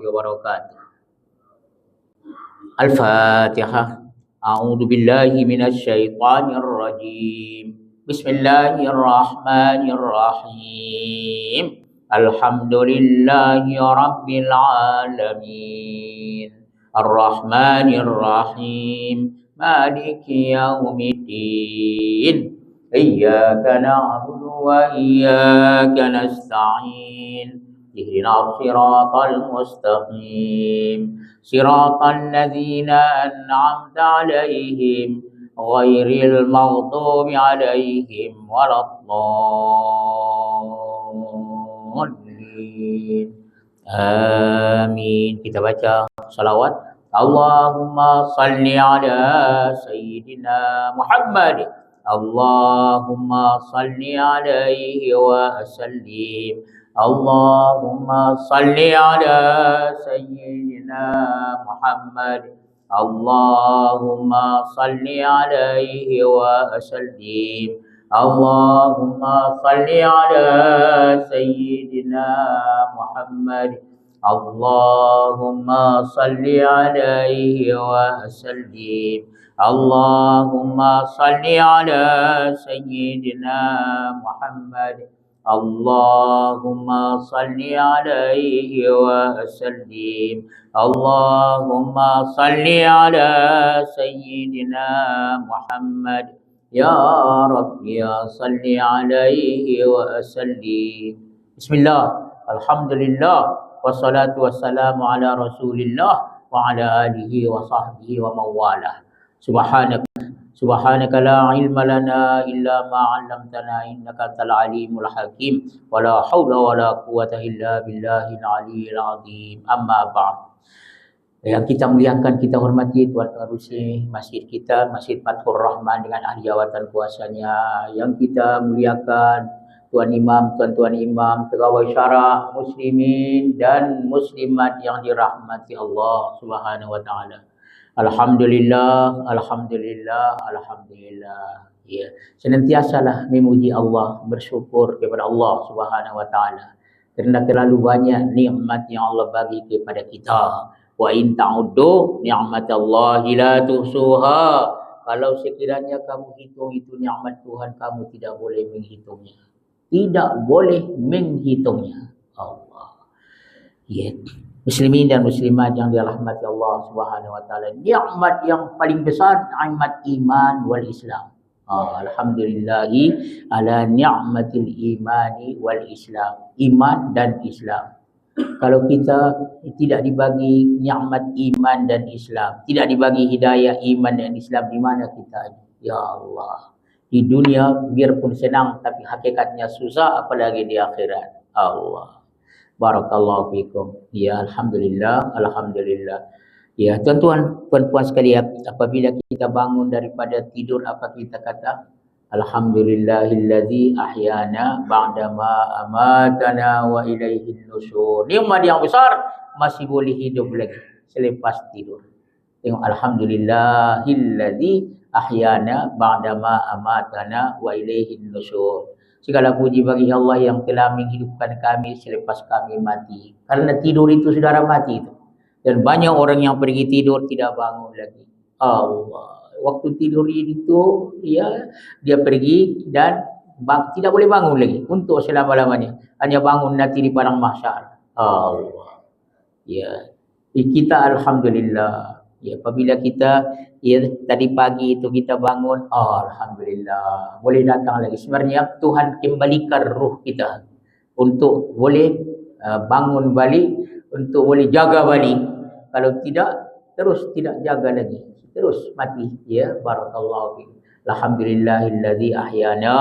wabarakatuh. Al-Fatihah. A'udzu billahi minasy syaithanir rajim. Bismillahirrahmanirrahim. Alhamdulillahi rabbil alamin. Ar-Rahmanir Rahim. Maliki yaumiddin. Iyyaka na'budu wa iyyaka nasta'in. اهدنا الصراط المستقيم صراط الذين أنعمت عليهم غير المغضوب عليهم ولا الضالين آمين. Kita baca salawat. Allahumma salli ala Sayyidina Muhammad. Allahumma salli alaihi wa sallim. Allahumma salli ala Sayyidina Muhammad. Allahumma salli alaihi wa sallim. Allahumma salli ala Sayyidina Muhammad. Allahumma salli alaihi wa sallim. Allahumma salli ala Sayyidina Muhammad. Allahumma salli alaihi wa sallim. Allahumma salli ala Sayyidina Muhammad. Ya Rabbi ya salli alaihi wa sallim. Bismillah, alhamdulillah, wassalatu wassalamu ala rasulillah wa ala alihi wa sahbihi wa mawalah. Subhanaka la ilma lana illa ma 'allamtana innaka antal alimul hakim wa la haula wa la quwwata illa billahil aliyyil azim. Amma ba'd. Yang kita muliakan, kita hormati Tuan Pengerusi masjid kita, Masjid Fathur Rahman dengan ahli jawatan kuasanya. Yang kita muliakan Tuan Imam, tuan-tuan imam, pegawai syara, muslimin dan muslimat yang dirahmati Allah Subhanahu wa taala. Alhamdulillah, alhamdulillah, alhamdulillah. Ya, senantiasalah memuji Allah, bersyukur kepada Allah Subhanahu wa taala. Kerana terlalu banyak nikmat yang Allah bagi kepada kita. Wa in ta'uddu ni'matallahi la tuhsuha. Kalau sekiranya kamu hitung itu nikmat Tuhan, kamu tidak boleh menghitungnya. Tidak boleh menghitungnya. Allah. Ya. Muslimin dan muslimat yang dirahmati Allah Subhanahu wa taala, nikmat yang paling besar nikmat iman wal Islam. Alhamdulillahi ala ni'matil imani wal Islam. Iman dan Islam. Kalau kita tidak dibagi nikmat iman dan Islam, tidak dibagi hidayah iman dan Islam, di mana kita? Ya Allah. Di dunia biarpun senang tapi hakikatnya susah, apalagi di akhirat. Allah. Barakallahu fikum. Ya, alhamdulillah, alhamdulillah. Ya, tuan-tuan, puan-puan sekalian, apabila kita bangun daripada tidur, apa kita kata? Alhamdulillahillazi ahyana ba'dama amatana wa ilaihin nusyur. Nikmat yang besar, masih boleh hidup lagi selepas tidur. Tengok, alhamdulillahillazi ahyana ba'dama amatana wa ilaihin nusyur. Segala puji bagi Allah yang telah menghidupkan kami selepas kami mati. Karena tidur itu saudara mati itu. Dan banyak orang yang pergi tidur tidak bangun lagi. Allah. Waktu tidur itu dia pergi dan tidak boleh bangun lagi untuk selama-lamanya. Hanya bangun nanti di padang mahsyar. Allah. Ya. Kita alhamdulillah. Ya, apabila kita tadi pagi itu kita bangun, alhamdulillah, boleh datang lagi. Sebenarnya Tuhan kembalikan ruh kita untuk boleh bangun balik, untuk boleh jaga balik. Kalau tidak, terus tidak jaga lagi, terus mati. Ya, barakallahu fiik. Alhamdulillahillazi ahyana.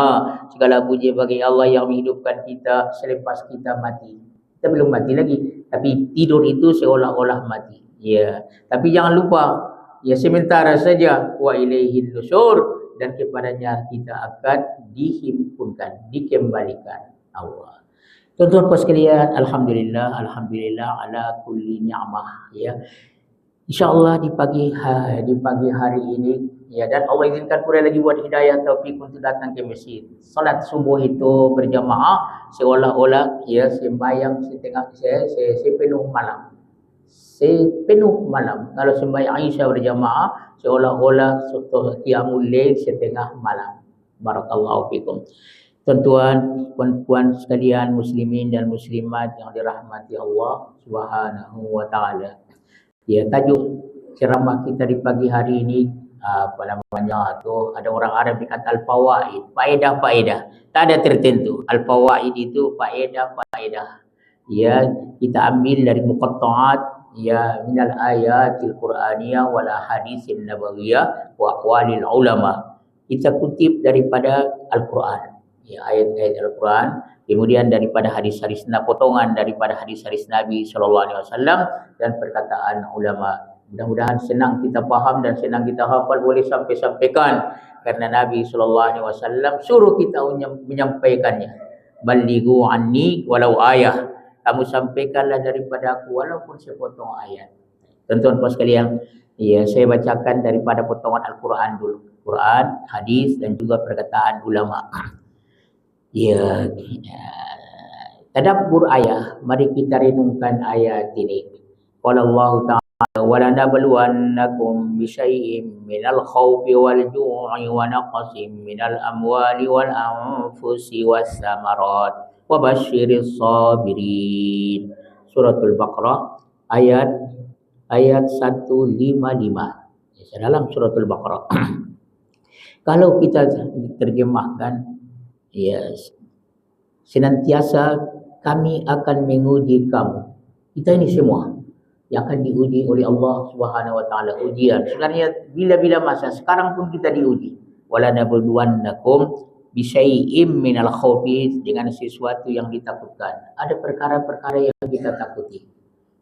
Segala puji bagi Allah yang menghidupkan kita selepas kita mati. Kita belum mati lagi, tapi tidur itu seolah-olah mati. Ya, tapi jangan lupa, ya sementara saja, wa ilaihin nusyur, dan kepadanya kita akan dihimpunkan, dikembalikan Allah. Tuan-tuan sekalian, alhamdulillah, alhamdulillah ala kulli ni'mah. Ya, insyaallah di pagi hari ini Ya, dan Allah izinkan pula lagi buat hidayah taufik untuk datang ke masjid. Salat subuh itu berjamaah seolah-olah ya sembahyang sepenuh malam. Sepenuh malam. Kalau sembahyang Aisyah berjamaah seolah-olah qiyamul lail setengah malam. Barakallahu fikum. Tuan-tuan, puan-puan sekalian muslimin dan muslimat yang dirahmati Allah Subhanahu wa taala. Ya, tajuk ceramah kita di pagi hari ini apa namanya tu, ada orang Arab berkata al-fawaid, faedah-faedah. Tak ada tertentu. Al-fawaid itu faedah-faedah. Ya, kita ambil dari muqatta'at ya minal ayatil qur'aniyah wal ahaditsin nabawiyah wa aqwalil ulama. Kita kutip daripada Al-Quran. Ya, ayat-ayat Al-Quran, kemudian daripada hadis-hadis potongan daripada hadis-hadis Nabi SAW dan perkataan ulama. Mudah-mudahan senang kita faham dan senang kita hafal, boleh sampaikan karena Nabi SAW suruh kita menyampaikannya. Balighu anni walau ayah. Kamu sampaikanlah daripada aku walaupun sepotong ayat. Tuan-tuan sekalian, ya, saya bacakan daripada potongan Al-Quran dulu. Quran, hadis dan juga perkataan ulama. Ya, tadabbur ayat. Mari kita renungkan ayat ini. Qala Allah Ta'ala wa lanabluwannakum bisyai'in minal khawfi wal ju'i wa naqsin minal amwali wal anfusi was samarat wa basyiris sabirin. Suratul Baqarah ayat 155. Dalam suratul Baqarah. Kalau kita terjemahkan, ya, senantiasa kami akan menguji kamu. Kita ini semua yang akan diuji oleh Allah Subhanahu wa taala, ujian. Sebenarnya bila-bila masa, sekarang pun kita diuji. Wala nabluwannakum bisyai'im minal khawfi, dengan sesuatu yang ditakutkan. Ada perkara-perkara yang kita takuti.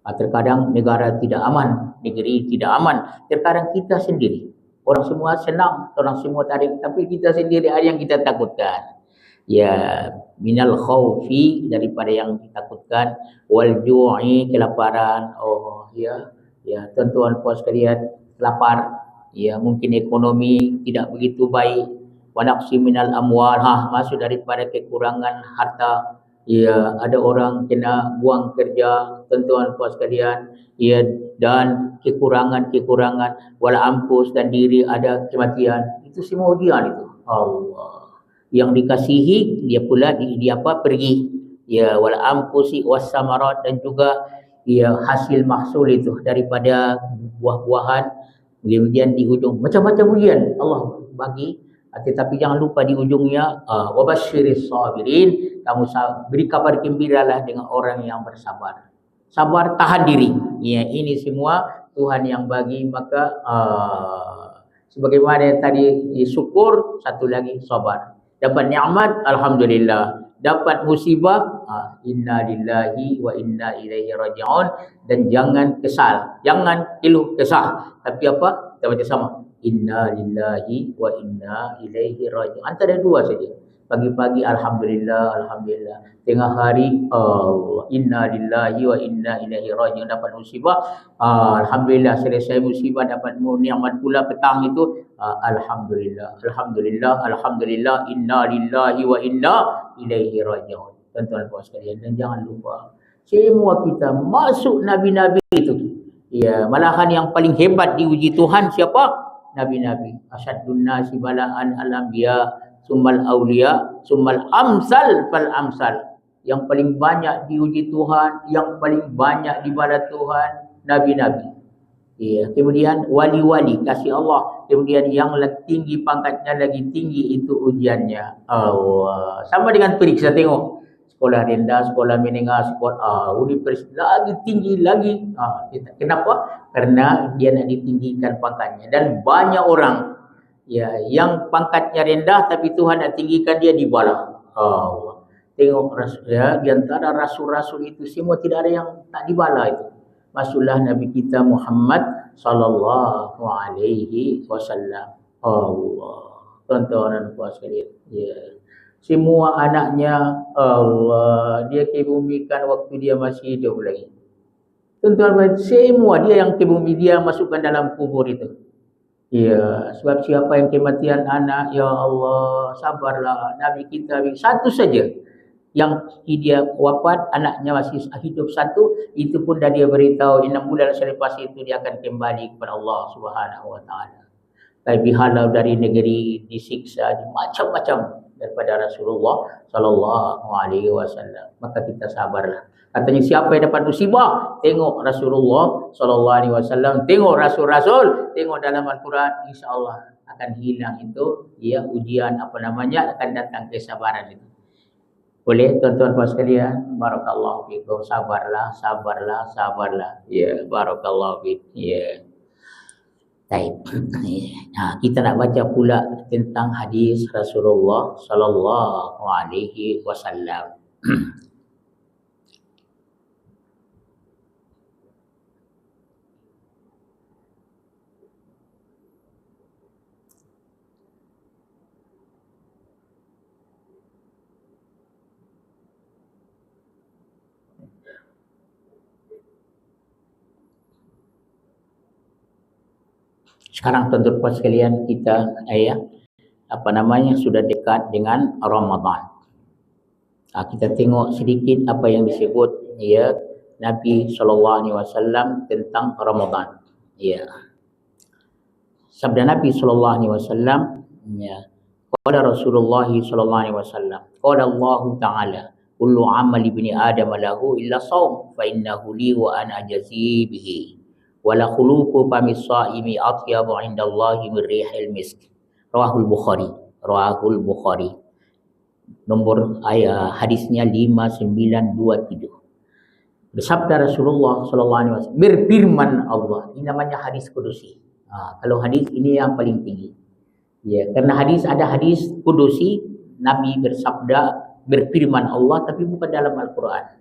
Terkadang negara tidak aman, negeri tidak aman. Terkadang kita sendiri. Orang semua senang, orang semua tarik, tapi kita sendiri ada yang kita takutkan. Ya, minal khawfi, daripada yang ditakutkan, wal ju'i, kelaparan. Oh ya, ya, tuan-tuan puan sekalian, lapar, ya, mungkin ekonomi tidak begitu baik. Wa naqsi minal amwal, masuk daripada kekurangan harta. Ya, ada orang kena buang kerja, tuan-tuan puan sekalian, ya, dan kekurangan wal ampus, dan diri ada kematian. Itu semua ujian itu. Allah. Yang dikasihi dia pula dia pergi. Ya, wal ampusi was samarat, dan juga ya hasil mahsul itu daripada buah-buahan. Kemudian di ujung macam-macam ujian Allah bagi, tetapi jangan lupa di ujungnya wa basyiris sabirin, kamu beri kabar gembiralah dengan orang yang bersabar. Sabar, tahan diri. Ya, ini semua Tuhan yang bagi, maka sebagaimana yang tadi syukur, satu lagi sabar. Dapat nikmat, alhamdulillah. Dapat musibah, inna lillahi wa inna ilaihi raji'un. Dan jangan kesal, jangan keluh kesah, tapi apa? Kita baca sama, inna lillahi wa inna ilaihi raji'un. Antara dua saja. Pagi-pagi alhamdulillah, alhamdulillah. Tengah hari inna lillahi wa inna ilaihi raji'un, dapat musibah, alhamdulillah. Selesai musibah dapat nikmat pula petang itu, alhamdulillah, alhamdulillah, alhamdulillah, inna lillahi wa inna ilaihi raji'un. Tuan-tuan puan sekalian, dan jangan lupa semua kita masuk nabi-nabi itu. Ya, malahan yang paling hebat diuji Tuhan siapa? Nabi-nabi. Asyaddun nasi bala'an al-anbiya, summal awliya, summal amsal fal amsal. Yang paling banyak diuji Tuhan, yang paling banyak dibala Tuhan, nabi-nabi. Ya, kemudian wali-wali kasih Allah, kemudian yang tinggi pangkatnya lagi tinggi itu ujiannya. Allah. Sama dengan periksa, tengok. Sekolah rendah, sekolah menengah, sekolah universitas lagi tinggi lagi. Kenapa? Karena dia nak ditinggikan pangkatnya. Dan banyak orang ya yang pangkatnya rendah tapi Tuhan nak tinggikan dia di bawah. Tengok ya, di antara rasul-rasul itu semua tidak ada yang tak dibala itu. Masuklah Nabi kita Muhammad sallallahu alaihi wasallam. Allah. Tuan-tuan dan puan sekalian. Ya. Semua anaknya Allah dia kebumikan waktu dia masih hidup lagi. Tuan-tuan, semua dia yang ke bumi, dia masukkan dalam kubur itu. Ya, sebab siapa yang kematian anak, ya Allah, sabarlah. Nabi kita satu saja yang dia wafat, anaknya masih hidup satu, itu pun dah dia beritahu 6 bulan selepas itu dia akan kembali kepada Allah Subhanahu Wa Taala. Tapi halau dari negeri, disiksa, macam-macam daripada Rasulullah Sallallahu Alaihi Wasallam. Maka kita sabarlah. Katanya siapa yang dapat musibah, tengok Rasulullah Sallallahu Alaihi Wasallam, tengok Rasul-Rasul, tengok dalam Al-Quran, insya-Allah akan hilang itu, ya, ujian apa namanya, akan datang kesabaran itu. Boleh tuan-tuan puan sekalian, barakallahu fikum, sabarlah, sabarlah, sabarlah. Ya, barakallahu fikum. Ya. Baik. Nah, kita nak baca pula tentang hadis Rasulullah Sallallahu Alaihi Wasallam. Sekarang tuan-tuan sekalian, kita sudah dekat dengan Ramadan. Kita tengok sedikit apa yang disebut Nabi SAW tentang Ramadan. Sabda Nabi SAW, qala Rasulullah SAW, qala Allah Ta'ala, kullu amali ibni Adam lahu illa shaum fa innahu li wa ana ajazi bihi. Wala khuluqu famis saimi atyabu indallahi min rihil misk. Rawahul Bukhari. Nombor hadisnya 5927. Bersabda Rasulullah sallallahu alaihi wasallam, berfirman Allah. Ini namanya hadis kudusi. Kalau hadis ini yang paling tinggi. Ya, karena ada hadis kudusi, Nabi bersabda, berfirman Allah, tapi bukan dalam Al-Quran.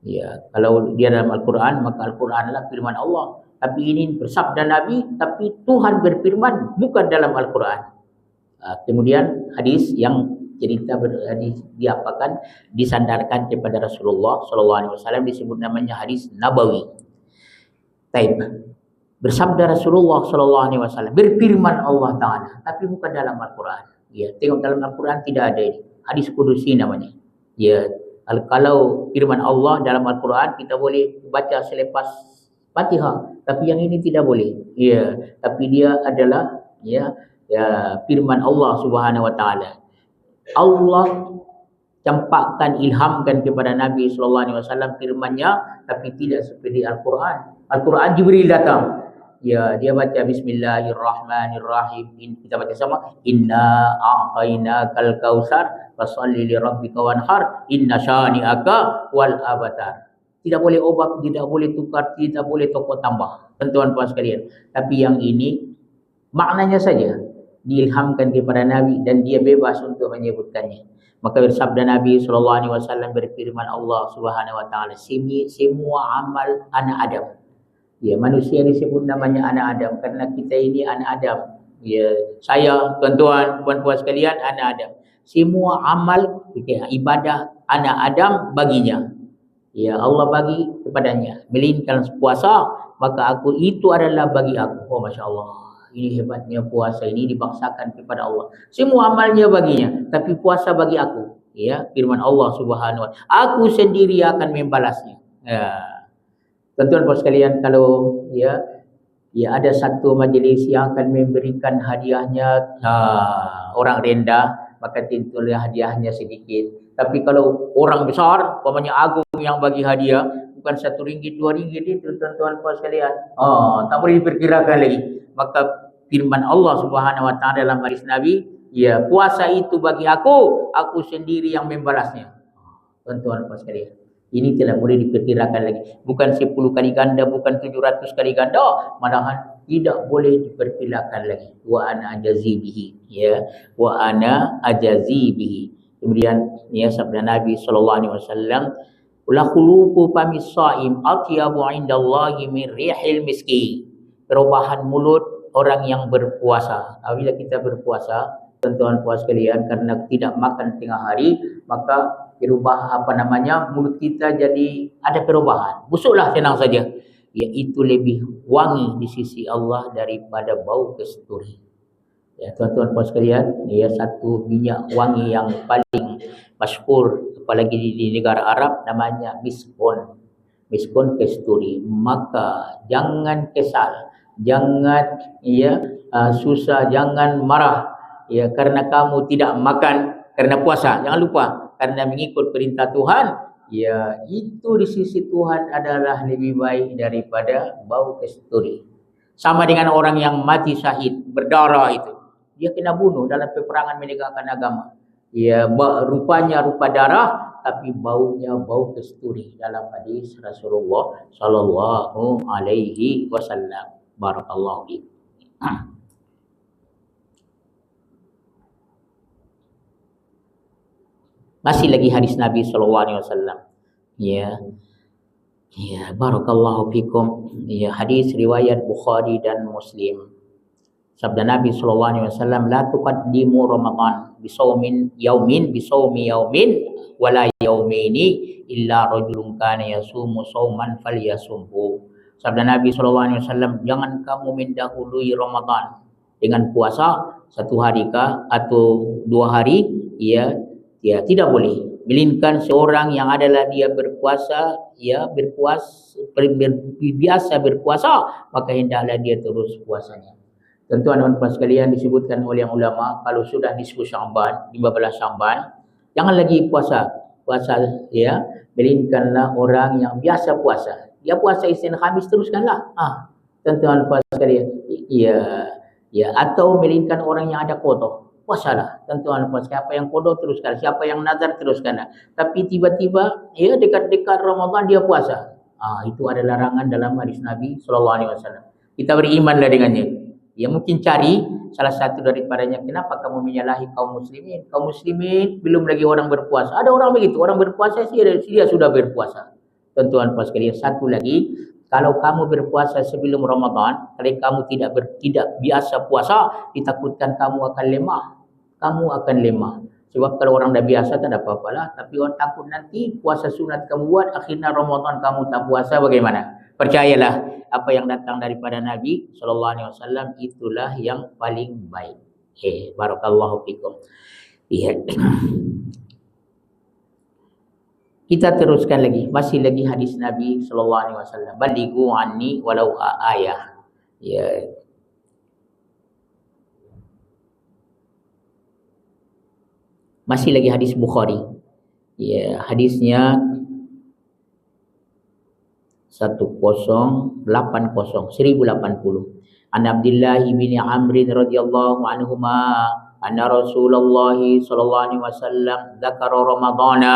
Ya, kalau dia dalam Al-Quran, maka Al-Quranlah firman Allah. Tapi ini bersabda Nabi, tapi Tuhan berfirman bukan dalam Al-Quran. Kemudian hadis yang cerita disandarkan kepada Rasulullah SAW disebut namanya hadis Nabawi. Taib. Bersabda Rasulullah SAW, berfirman Allah Ta'ala, tapi bukan dalam Al-Quran. Ya, tengok dalam Al-Quran tidak ada ini. Hadis kudusi namanya. Ya. Kalau firman Allah dalam Al-Quran kita boleh baca selepas Fatihah, tapi yang ini tidak boleh. Ya, tapi dia adalah firman Allah Subhanahu Wa Taala. Allah campakkan, ilhamkan kepada Nabi sallallahu alaihi wasallam firman-Nya, tapi tidak seperti Al-Quran. Al-Quran Jibril datang. Ya, dia baca Bismillahirrahmanirrahim. Kita baca sama, inna a'tainakal kautsar fasholli li rabbika wanhar inna syani'aka wal abtar. Tidak boleh obat, tidak boleh tukar, tidak boleh tokok tambah. Tuan-tuan puan sekalian. Tapi yang ini maknanya saja diilhamkan kepada Nabi dan dia bebas untuk menyebutkannya. Maka bersabda Nabi sallallahu alaihi wasallam, berfirman Allah Subhanahu wa taala, semua amal anak Adam. Ya, manusia disebut namanya anak Adam karena kita ini anak Adam. Ya, saya, tuan-tuan, puan-puan sekalian, anak Adam. Semua amal ibadah anak Adam baginya. Ya, Allah bagi kepadanya. Melainkan puasa, maka itu adalah bagi aku. Oh, Masya Allah. Ini hebatnya puasa ini dibaksakan kepada Allah. Semua amalnya baginya, tapi puasa bagi aku. Ya, firman Allah Subhanahu wa taala, aku sendiri akan membalasnya. Ya. Tuan-tuan sekalian, kalau ada satu majlis yang akan memberikan hadiahnya orang rendah, maka tentulah hadiahnya sedikit. Tapi kalau orang besar, umpamanya agung yang bagi hadiah, bukan RM1, RM2 itu, tuan-tuan sekalian, tak boleh diperkirakan lagi. Maka firman Allah Subhanahu wa taala dalam hadis Nabi, ya, puasa itu bagi aku sendiri yang membalasnya. Tuan-tuan sekalian, ini tidak boleh diperkirakan lagi. Bukan 10 kali ganda, bukan 700 kali ganda, malahan tidak boleh diperkirakan lagi. Wa ana ajazi bihi, ya, wa ana ajazi bihi. Kemudian sabda Nabi sallallahu alaihi wasallam, la khuluqu famis shaim atyabu indallahi min rihil miski. Perubahan mulut orang yang berpuasa. Apabila kita berpuasa, tuan-tuan puas sekalian, karena tidak makan tengah hari, maka mulut kita jadi ada perubahan. Busuklah, tenang saja. iaitu lebih wangi di sisi Allah daripada bau kasturi. Ya, tuan-tuan puan sekalian, ya, satu minyak wangi yang paling masyhur apalagi di negara Arab namanya miskon. Miskon kasturi. Maka jangan kesal, jangan susah, jangan marah ya karena kamu tidak makan karena puasa. Jangan lupa, karena mengikut perintah Tuhan, ya itu di sisi Tuhan adalah lebih baik daripada bau kasturi. Sama dengan orang yang mati syahid berdarah itu, dia kena bunuh dalam peperangan menegakkan agama. Ya, rupanya rupa darah, tapi baunya bau kasturi dalam hadis Rasulullah sallallahu alaihi wasallam. Barakallahu fiik. Masih lagi hadis Nabi sallallahu alaihi wasallam. Ya. Ya, barakallahu fikum. Ya, hadis riwayat Bukhari dan Muslim. Sabda Nabi sallallahu alaihi wasallam, la tuqaddimu Ramadan bisaumin yaumin bisaumi yaumin wala yaumini illa rajulun kana yasumu sauman falyasumhu. Sabda Nabi sallallahu alaihi wasallam, jangan kamu mendahului Ramadan dengan puasa satu hari kah atau 2 hari, ya tidak boleh. Melainkan seorang yang adalah dia berpuasa, biasa berpuasa, maka hendaklah dia terus puasanya. Tuan-tuan dan puan sekalian, disebutkan oleh ulama, kalau sudah nisfu Sya'ban, 15 Sya'ban, jangan lagi puasa ya, melainkanlah orang yang biasa puasa. Dia puasa Isnin Khamis, teruskanlah. Tuan-tuan dan puan sekalian, atau melainkan orang yang ada qada, puasalah. Tuan-tuan dan puan sekalian, siapa yang qada teruskan, siapa yang nazar teruskanlah. Tapi tiba-tiba dekat-dekat Ramadan dia puasa. Itu ada larangan dalam hadis Nabi sallallahu alaihi wasallam. Kita berimanlah dengannya. Ya, mungkin cari salah satu daripadanya. Kenapa kamu menyalahi kaum muslimin? Kaum muslimin belum lagi orang berpuasa. Ada orang begitu, orang berpuasa dia sudah berpuasa. Tuan-tuan puan sekalian, satu lagi, kalau kamu berpuasa sebelum Ramadan, kalau kamu tidak biasa puasa, ditakutkan kamu akan lemah. Kamu akan lemah. Sebab kalau orang dah biasa tak ada apa-apalah, tapi orang takut nanti puasa sunat kamu buat, akhirnya Ramadan kamu tak puasa, bagaimana? Percayalah, apa yang datang daripada Nabi sallallahu alaihi wasallam itulah yang paling baik. Barakallahu fikum. Iya. Kita teruskan lagi, masih lagi hadis Nabi sallallahu alaihi wasallam. Balighu anni walau ayah. Ya. Masih lagi hadis Bukhari. Ya, hadisnya 1080. An Abdullah bin Amr radhiyallahu anhuma anna Rasulullah sallallahu alaihi wasallam dzakara Ramadhana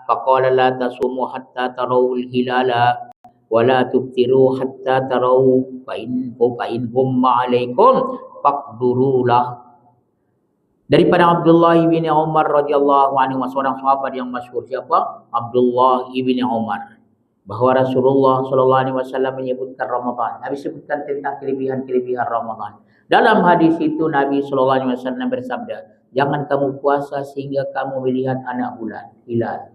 faqala la tasumu hatta tarawul hilala wa la tuftiru hatta taraw fa in humma alaikum faqdurulah. Daripada Abdullah bin Umar radhiyallahu anhu, seorang sahabat yang masyhur. Siapa? Abdullah bin Umar. Bahawa Rasulullah sallallahu alaihi wasallam menyebutkan Ramadan. Nabi sebutkan tentang kelebihan-kelebihan Ramadan. Dalam hadis itu Nabi sallallahu alaihi wasallam bersabda, jangan kamu puasa sehingga kamu melihat anak bulan, hilal.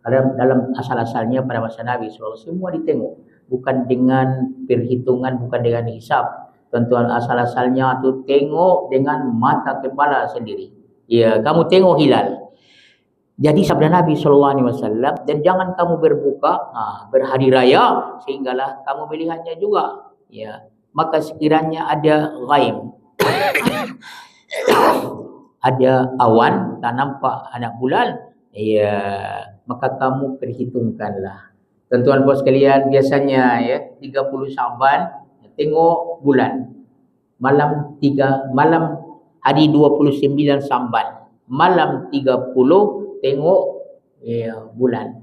Dalam asal-asalnya pada masa Nabi sallallahu alaihi wasallam semua ditengok, bukan dengan perhitungan, bukan dengan hisab. Tuan-tuan, asal-asalnya tu tengok dengan mata kepala sendiri. Ya, kamu tengok hilal. Jadi sabda Nabi sallallahu alaihi wasallam, dan jangan kamu berbuka berhari raya sehinggalah kamu melihatnya juga. Ya, maka sekiranya ada ghaib, ada awan tak nampak anak bulan, ya maka kamu perhitungkanlah. Tuan-tuan puan sekalian, biasanya 30 Sya'ban tengok bulan. Malam hari 29 Sya'ban, malam 30 tengok bulan,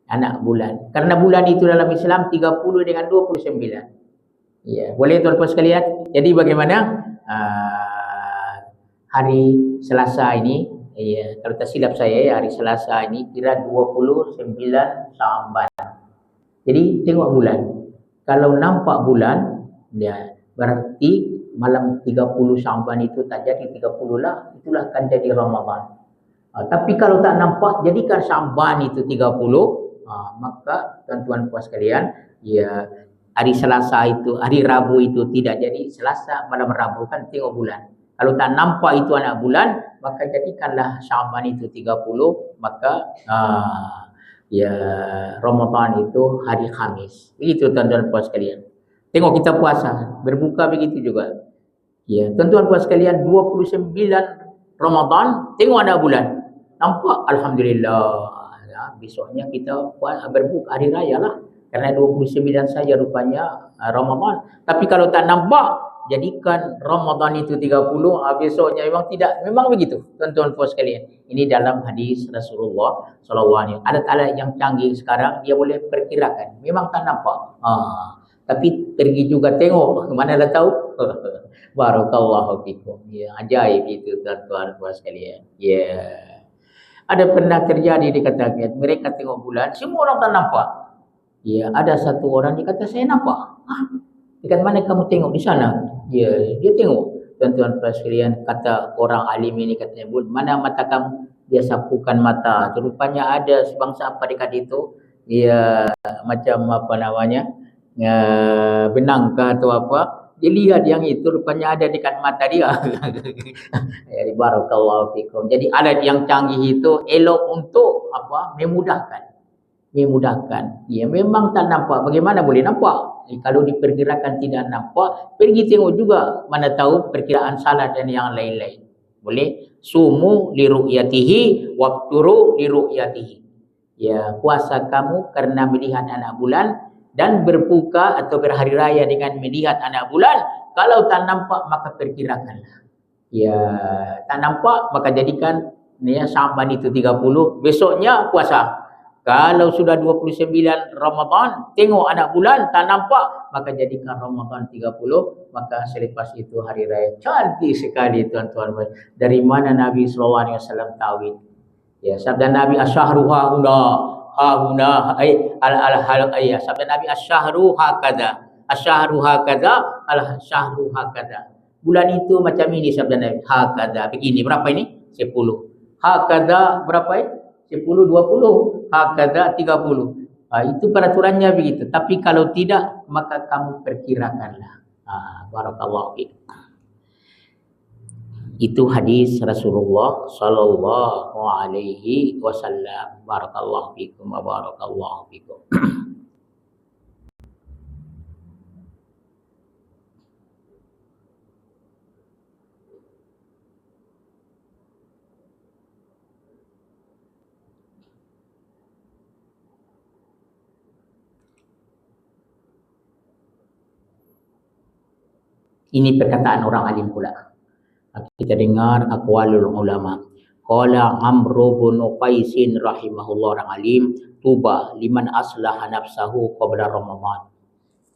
anak bulan. Karena bulan itu dalam Islam 30 dengan 29. Ya, boleh tuan-tuan sekalian. Jadi bagaimana? Hari Selasa ini, kalau tak silap saya, hari Selasa ini kira 29 Sya'ban. Jadi tengok bulan. Kalau nampak bulan, berarti malam 30 Sya'ban itu tak jadi 30 lah, itulah akan jadi Ramadan. Tapi kalau tak nampak, jadikan Sya'ban itu 30, maka tuan-tuan puan sekalian, Ya, hari Selasa itu, hari Rabu itu tidak jadi Selasa, malam Rabu kan tengok bulan. Kalau tak nampak itu anak bulan, maka jadikanlah Syaban itu 30, maka ya Ramadan itu hari Khamis. Begitu tuan-tuan puan sekalian. Tengok kita puasa, berbuka begitu juga. Ya, tuan-tuan puan sekalian, 29 Ramadan, tengok ada bulan. Nampak? Alhamdulillah. Ya, besoknya kita berbuka hari raya lah. Karena 29 saja rupanya Ramadan. Tapi kalau tak nampak, jadikan Ramadan itu 30, besoknya memang tidak. Memang begitu, tuan-tuan puan sekalian. Ini dalam hadis Rasulullah SAW. Alat-alat yang canggih sekarang, dia boleh perkirakan. Memang tak nampak. Tapi pergi juga tengok, mana dah tahu. Barakallahu fikum. Ya, ajaib itu tuan-tuan puan sekalian. Ya. Ada pernah terjadi dikatakan mereka tengok bulan, semua orang tak nampak. Ya, ada satu orang dia kata saya nampak. Dekat mana kamu tengok di sana? Ya, dia tengok. Tuan-tuan puan sekalian, kata orang alim ini katanya, mana mata kamu? Dia sapukan mata. Rupanya ada sebangsa apa dekat itu? Ya, macam apa namanya? Benang ke atau apa? Dia lihat yang itu rupanya ada dekat mata dia. Ya, barakallahu fikum. Jadi alat yang canggih itu elok untuk apa? Memudahkan. Ya, memang tak nampak. Bagaimana boleh nampak? Kalau diperkirakan tidak nampak, pergi tengok juga. Mana tahu perkiraan salah dan yang lain-lain. Boleh? Sumu li ru'yatihi waqturu li ru'yatihi. Ya, puasa kamu karena melihat anak bulan, dan berbuka atau berhari raya dengan melihat anak bulan. Kalau tak nampak maka perkirakanlah. Ya, tak nampak maka jadikan ya Syaban itu 30, besoknya puasa. Kalau sudah 29 Ramadan, tengok anak bulan tak nampak, maka jadikan Ramadan 30, maka selepas itu hari raya. Cantik sekali tuan-tuan. Dari mana Nabi SAW tahu ini? Ya, sabda Nabi asyahru hauna sabda Nabi asyahru hakadha al-syahru hakadha. Bulan itu macam ini sabda Nabi, hakadha begini. Berapa ini? 10. Hakadha berapa ini? 10, 20. Hakadha 30. Itu peraturannya begitu. Tapi kalau tidak maka kamu perkirakanlah. Barakallahu fiik. Itu hadis Rasulullah sallallahu alaihi wasallam. Barakallahu fikum wa barakallahu fikum. Ini perkataan orang alim pula. Kita dengar aqwalul ulama. Qala Amr bin Qais rahimahullah, orang alim, tuba liman aslaha nafsahu qabla Ramadan.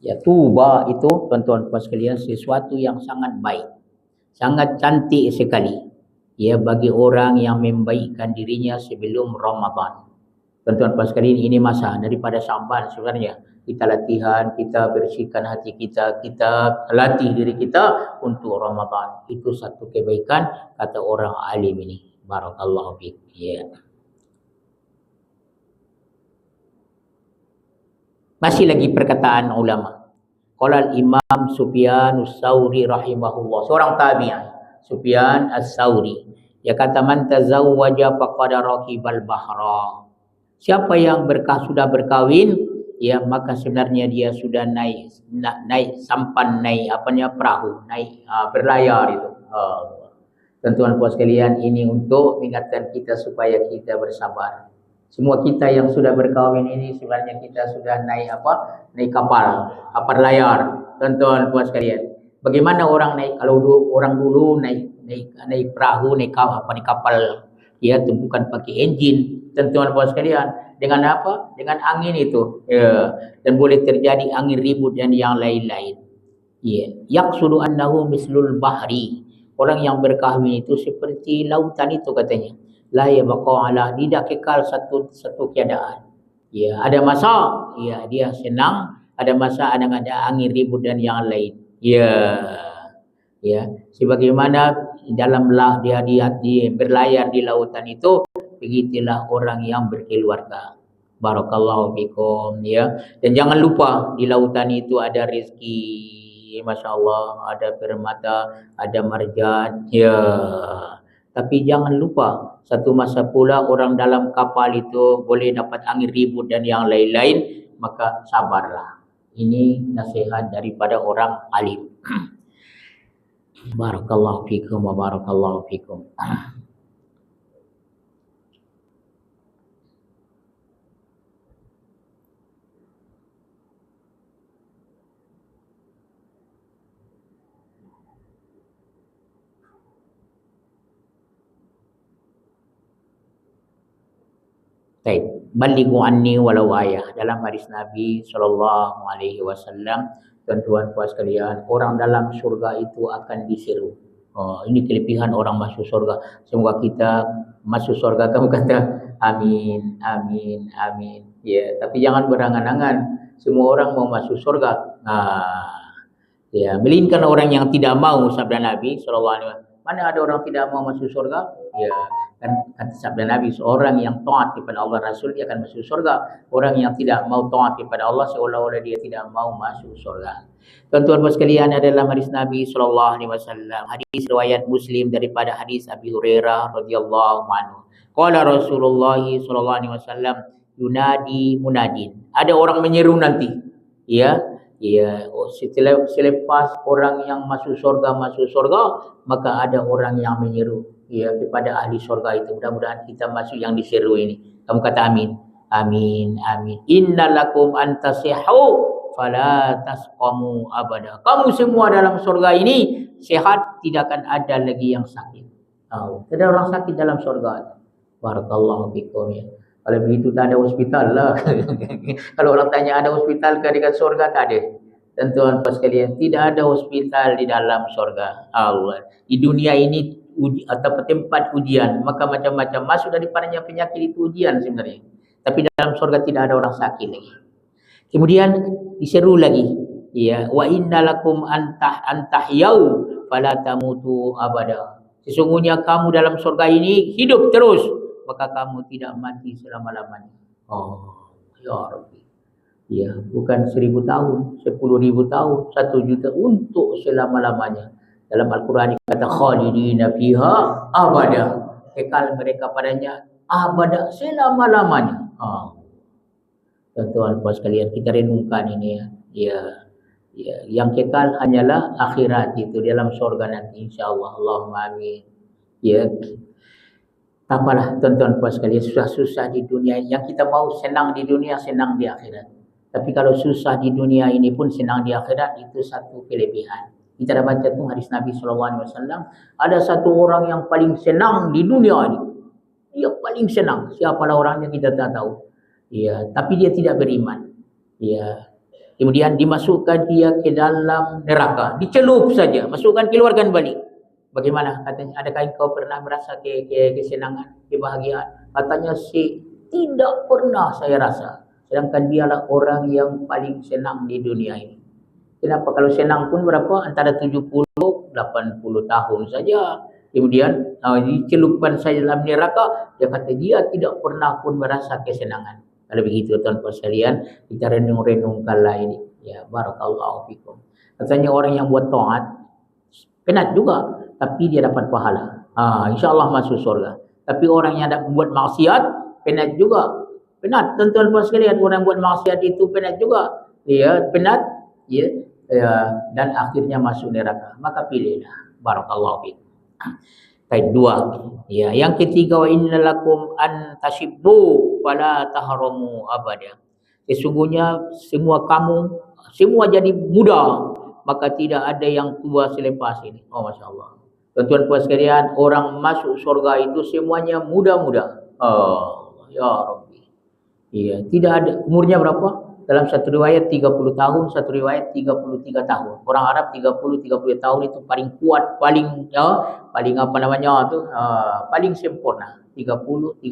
Ya, tuba itu tuan-tuan puan sekalian sesuatu yang sangat baik. Sangat cantik sekali. Ya, bagi orang yang membaikkan dirinya sebelum Ramadan. Tuan-tuan puan sekalian, ini masa daripada Syaban sebenarnya. Kita latihan, kita bersihkan hati kita, kita latih diri kita untuk Ramadan. Itu satu kebaikan kata orang alim ini. Barakallahu fiik. Ya. Masih lagi perkataan ulama. Qala al-Imam Sufyan as-Tsauri rahimahullah. Seorang tabi'in, Sufyan as-Tsauri. Dia kata man tazawwaja faqad raqibal bahra. Siapa yang sudah berkahwin, ya maka sebenarnya dia sudah naik sampan, naik perahu, naik berlayar itu. Tuan-tuan puan sekalian, ini untuk mengingatkan kita supaya kita bersabar. Semua kita yang sudah berkahwin ini sebenarnya kita sudah naik naik kapal layar. Tuan-tuan puan sekalian, bagaimana orang naik? Kalau orang dulu naik perahu, naik kapal, ya bukan pakai enjin. Tuan-tuan puan sekalian, dengan apa? Dengan angin itu. Ya. Dan boleh terjadi angin ribut dan yang lain-lain. Ya. Yaqsudu annahu mislul bahri. Orang yang berkahwin itu seperti lautan itu katanya. La yabqa ala, tidak kekal satu keadaan. Ya, ada masa ya dia senang, ada masa ada angin ribut dan yang lain. Ya. Ya, sebagaimana dalamlah dia berlayar di lautan itu, begitulah orang yang berkeluarga. Barakallahu fikum ya. Dan jangan lupa di lautan itu ada rezeki. Masya Allah, ada permata, ada marjan. Ya. Tapi jangan lupa satu masa pula orang dalam kapal itu boleh dapat angin ribut dan yang lain-lain, maka sabarlah. Ini nasihat daripada orang alim. Barakallahu fikum wa barakallahu fikum. Baik, balighu anni walau ayah. Dalam hadis Nabi sallallahu alaihi wasallam, tuan-tuan puan sekalian, orang dalam surga itu akan diseru. Oh, ini kelebihan orang masuk surga. Semoga kita masuk surga. Kamu kata amin, amin, amin. Ya, tapi jangan berangan-angan. Semua orang mau masuk surga. Ya, melainkan orang yang tidak mau, sabda Nabi sallallahu alaihi wasallam. Mana ada orang tidak mau masuk surga? Ya, kan kata sabda Nabi, seorang yang taat kepada Allah Rasul dia akan masuk surga. Orang yang tidak mau taat kepada Allah seolah-olah dia tidak mau masuk surga. Tuan-tuan sekalian, adalah hadis Nabi sallallahu alaihi wasallam. Hadis riwayat Muslim daripada hadis Abi Hurairah radhiyallahu anhu. Qala Rasulullah sallallahu alaihi wasallam, yunadi munadin. Ada orang menyeru nanti. Ya, selepas orang yang masuk surga, maka ada orang yang menyeru ya kepada ahli surga itu. Mudah-mudahan kita masuk yang diseru ini. Kamu kata amin. Amin, amin. Innalakum antasihu fala tasqamu abada. Kamu semua dalam surga ini sehat, tidak akan ada lagi yang sakit. Tidak ada orang sakit dalam surga. Barakallahu fikum ya. Kalau begitu tak ada hospital lah. Kalau orang tanya ada hospital ke dekat surga, tak ada. Dan tuan-tuan sekalian, tidak ada hospital di dalam surga. Allah. Di dunia ini atau tempat ujian, maka macam-macam masuk daripadanya penyakit itu ujian sebenarnya. Tapi dalam surga tidak ada orang sakit lagi. Kemudian diseru lagi, ya, wa innalakum antahyau fala tamutu abada. Sesungguhnya kamu dalam surga ini hidup terus, maka kamu tidak mati selama-lamanya. Oh, ya Rabbi. Ya, bukan 1000 tahun, 10.000 tahun, 1 juta, untuk selama-lamanya. Dalam Al-Quran dikata khalidina fiha abada. Kekal mereka padanya abada, selama-lamanya. Tuan-tuan puan sekalian, kita renungkan ini ya. Ya, yang kekal hanyalah akhirat itu dalam surga nanti insyaallah. Allahumma amin. Ya. Tak apalah tuan-tuan puan sekalian, susah-susah di dunia. Yang kita mau senang di dunia, senang di akhirat. Tapi kalau susah di dunia ini pun senang di akhirat, itu satu kelebihan. Kita dah baca tu hadis Nabi SAW. Ada satu orang yang paling senang di dunia ini. Dia paling senang. Siapalah orangnya kita tak tahu. Ya, tapi dia tidak beriman. Ya. Kemudian dimasukkan dia ke dalam neraka. Dicelup saja. Masukkan, keluarkan balik. Bagaimana? Katanya, adakah kau pernah merasa kesenangan, kebahagiaan? Katanya, tidak pernah saya rasa. Sedangkan dialah orang yang paling senang di dunia ini. Kenapa? Kalau senang pun berapa? Antara 70-80 tahun saja. Kemudian dicelupkan saja dalam neraka. Dia kata dia tidak pernah pun merasa kesenangan. Kalau begitu tuan-tuan sekalian, kita renung-renungkanlah ini. Ya, barakallahu fikum. Katanya orang yang buat taat penat juga, tapi dia dapat pahala. InsyaAllah masuk surga. Tapi orang yang buat maksiat penat juga. Penat, tuan-tuan puan sekalian, orang buat maksiat itu penat juga. Ya, penat, ya, dan akhirnya masuk neraka. Maka pilihlah. Barakallahu fikum. Baik, 2. Ya, yang ketiga, wa innalakum an tasibbu fala tahramu abada. Sesungguhnya kamu semua jadi muda, maka tidak ada yang tua selepas ini. Oh, Masya Allah. Tuan-tuan puan sekalian, orang masuk surga itu semuanya muda-muda. Oh, ya Rabbi. Iya, tidak ada umurnya berapa? Dalam satu riwayat 30 tahun, satu riwayat 33 tahun. Orang Arab 30 tahun itu paling kuat, paling apa namanya tu, paling sempurna. 33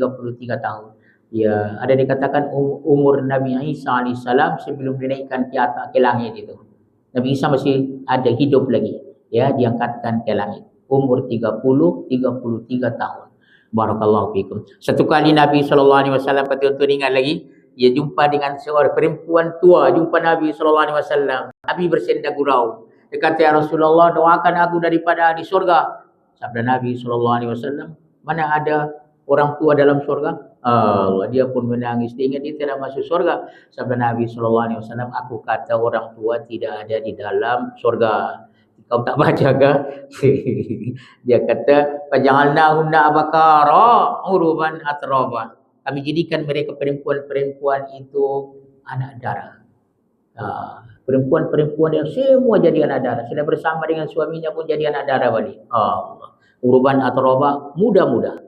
tahun. Ya, ada dikatakan umur Nabi Isa alaihissalam sebelum dinaikkan ke langit itu. Nabi Isa masih ada hidup lagi, ya, diangkatkan ke langit. Umur 33 tahun. Barakallahu fikum. Satu kali Nabi SAW, kata tuan ingat lagi, ia jumpa dengan seorang perempuan tua, jumpa Nabi SAW. Nabi bersenda gurau. Dia kata, ya Rasulullah, doakan aku daripada ahli surga. Sabda Nabi SAW, mana ada orang tua dalam surga? Allah, dia pun menangis. Dia ingat dia tidak masuk surga. Sabda Nabi SAW, aku kata orang tua tidak ada di dalam surga. Kau tak baca ke? Dia kata, "Faj'alnahunna abakara uruban atraba." Kami jadikan mereka perempuan-perempuan itu anak darah. Perempuan-perempuan yang semua jadi anak darah. Sudah bersama dengan suaminya pun jadi anak darah balik. Uruban atraba, muda-muda.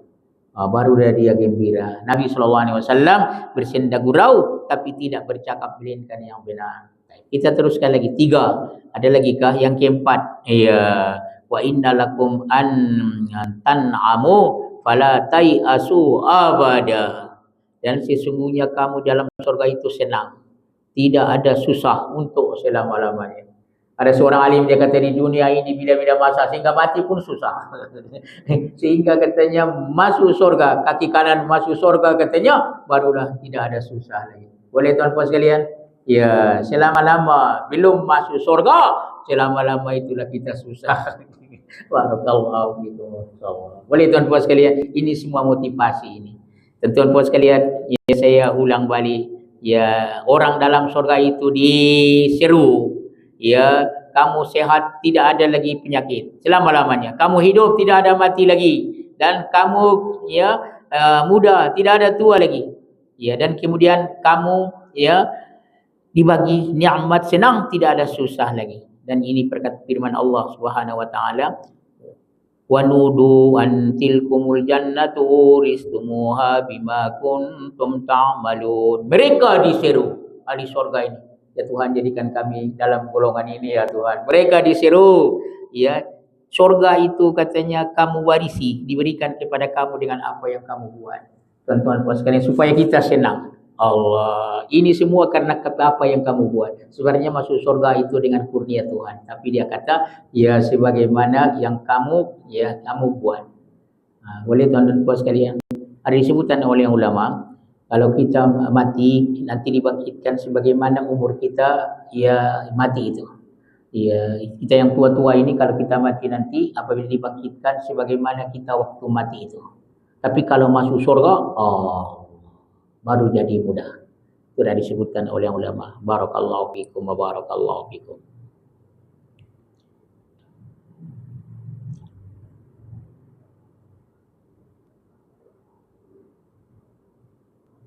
Baru dia gembira. Nabi SAW bersenda gurau tapi tidak bercakap melainkan yang benar. Kita teruskan lagi. 3. Ada lagi kah yang keempat? Ya. Wa inna lakum an tan'amu fala tai'asu abada. Dan sesungguhnya kamu dalam surga itu senang. Tidak ada susah untuk selama-lamanya. Ada seorang alim dia kata di dunia ini bila-bila masa sehingga mati pun susah. Sehingga katanya masuk surga, kaki kanan masuk surga katanya, barulah tidak ada susah lagi. Boleh tuan-puan sekalian? Ya, selama-lama belum masuk surga, selama-lama itulah kita susah. Barakallahu fikum. Boleh tuan-puan sekalian, ini semua motivasi ini. Dan tuan-puan sekalian, ya, saya ulang balik, ya, orang dalam surga itu diseru, ya, kamu sehat, tidak ada lagi penyakit selama-lamanya. Kamu hidup, tidak ada mati lagi. Dan kamu, ya, muda, tidak ada tua lagi. Ya, dan kemudian kamu, ya, dibagi nikmat senang, tidak ada susah lagi. Dan ini perkataan firman Allah Subhanahu wa taala, wa nudu an tilkumul jannatu uristumuha bima kuntum ta'malun. Mereka diseru ahli surga ini, ya Tuhan jadikan kami dalam golongan ini ya Tuhan. Mereka diseru, ya, surga itu katanya kamu warisi, diberikan kepada kamu dengan apa yang kamu buat. Tuan-tuan puan sekalian, supaya kita senang. Allah, ini semua karena apa yang kamu buat. Sebenarnya masuk surga itu dengan kurnia Tuhan, tapi dia kata, ya sebagaimana yang kamu, ya kamu buat. Boleh tuan-tuan puan sekalian, ada disebutan oleh ulama, kalau kita mati nanti dibangkitkan sebagaimana umur kita, ya mati itu. Ya, kita yang tua-tua ini kalau kita mati nanti apabila dibangkitkan sebagaimana kita waktu mati itu. Tapi kalau masuk surga, baru jadi muda. Sudah disebutkan oleh ulama. Barakallahu fikum wa barakallahu fikum.